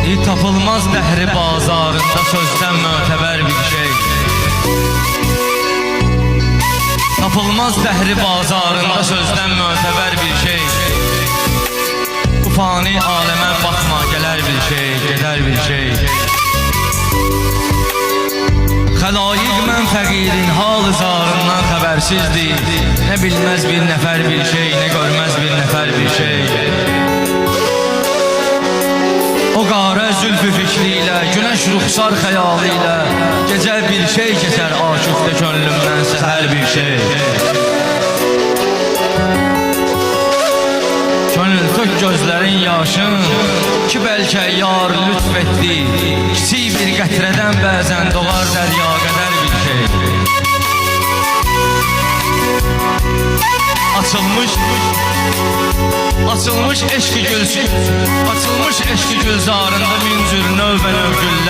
Tapılmaz dəhri bazarında sözdən mötəbər bir şey. Tapılmaz dəhri bazarında sözdən mötəbər bir şey. Bu fani aləmə baxma, gələr bir şey, gedər bir şey. Xəlayiq mən fəqirin halı zarından xəbərsizdir. Nə bilməz bir nəfər bir şey, nə görməz bir nəfər bir şey. O qarə zülfü fikri ilə, günəş ruxsar xəyalı ilə gecə bir şey keçər aşıqda könlümdən səhər bir şey. Könül tök gözlərin yaşın ki bəlkə yar lütf etdi. Kiçik bir qətrədən bəzən doğar dərya qədər bir şey. Açılmış eşki gülzarında min cür növbə növ güller.